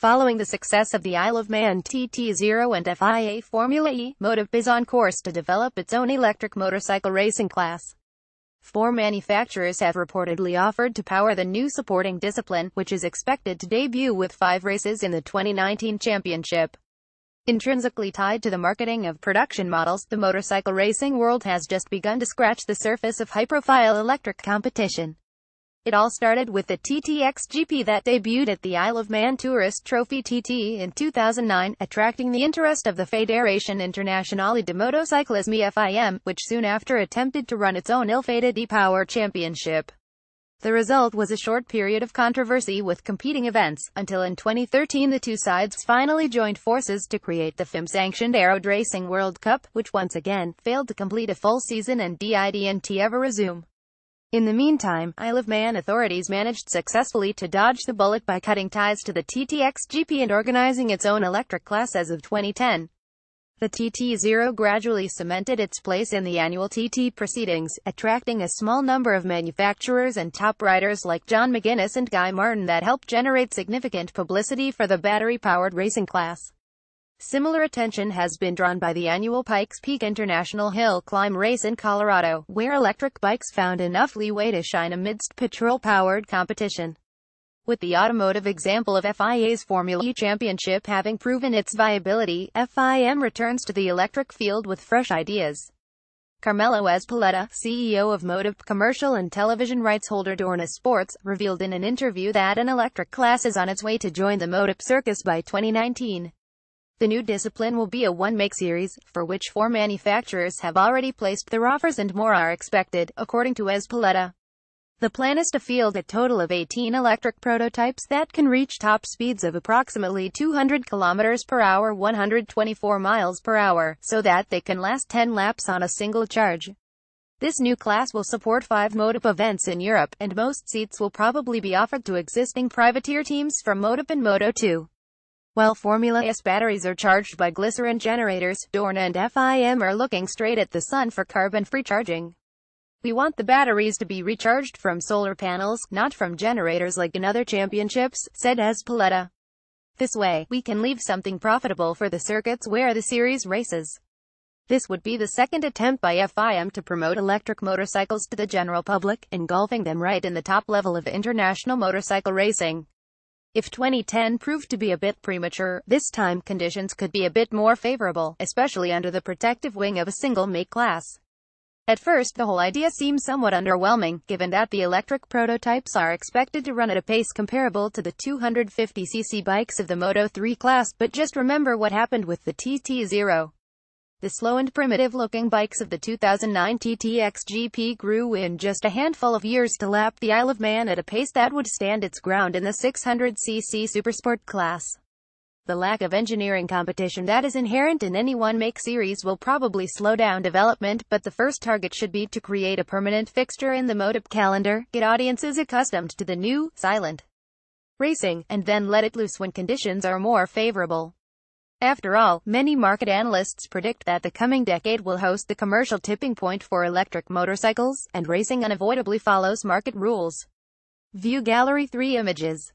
Following the success of the Isle of Man TT0 and FIA Formula E, MotoGP is on course to develop its own electric motorcycle racing class. 4 manufacturers have reportedly offered to power the new supporting discipline, which is expected to debut with 5 races in the 2019 championship. Intrinsically tied to the marketing of production models, the motorcycle racing world has just begun to scratch the surface of high-profile electric competition. It all started with the TTXGP that debuted at the Isle of Man Tourist Trophy TT in 2009, attracting the interest of the Fédération Internationale de Motocyclisme (FIM), which soon after attempted to run its own ill-fated e-Power Championship. The result was a short period of controversy with competing events, until in 2013 the two sides finally joined forces to create the FIM-sanctioned Aero Racing World Cup, which once again failed to complete a full season and didn't ever resume. In the meantime, Isle of Man authorities managed successfully to dodge the bullet by cutting ties to the TTXGP and organizing its own electric class as of 2010. The TT0 gradually cemented its place in the annual TT proceedings, attracting a small number of manufacturers and top riders like John McGuinness and Guy Martin that helped generate significant publicity for the battery-powered racing class. Similar attention has been drawn by the annual Pikes Peak International Hill Climb race in Colorado, where electric bikes found enough leeway to shine amidst petrol-powered competition. With the automotive example of FIA's Formula E Championship having proven its viability, FIM returns to the electric field with fresh ideas. Carmelo Ezpeleta, CEO of MotoGP commercial and television rights holder Dorna Sports, revealed in an interview that an electric class is on its way to join the MotoGP circus by 2019. The new discipline will be a one-make series, for which 4 manufacturers have already placed their offers and more are expected, according to Ezpeleta. The plan is to field a total of 18 electric prototypes that can reach top speeds of approximately 200 km per hour, 124 miles per hour, so that they can last 10 laps on a single charge. This new class will support 5 MotoGP events in Europe, and most seats will probably be offered to existing privateer teams from MotoGP and Moto2. While Formula S batteries are charged by glycerin generators, Dorna and FIM are looking straight at the sun for carbon-free charging. We want the batteries to be recharged from solar panels, not from generators like in other championships, said Ezpeleta. This way, we can leave something profitable for the circuits where the series races. This would be the second attempt by FIM to promote electric motorcycles to the general public, engulfing them right in the top level of international motorcycle racing. If 2010 proved to be a bit premature, this time conditions could be a bit more favorable, especially under the protective wing of a single-make class. At first, the whole idea seems somewhat underwhelming, given that the electric prototypes are expected to run at a pace comparable to the 250cc bikes of the Moto3 class, but just remember what happened with the TT0. The slow and primitive-looking bikes of the 2009 TTXGP grew in just a handful of years to lap the Isle of Man at a pace that would stand its ground in the 600cc Supersport class. The lack of engineering competition that is inherent in any one-make series will probably slow down development, but the first target should be to create a permanent fixture in the MotoGP calendar, get audiences accustomed to the new, silent racing, and then let it loose when conditions are more favorable. After all, many market analysts predict that the coming decade will host the commercial tipping point for electric motorcycles, and racing unavoidably follows market rules. View Gallery 3 images.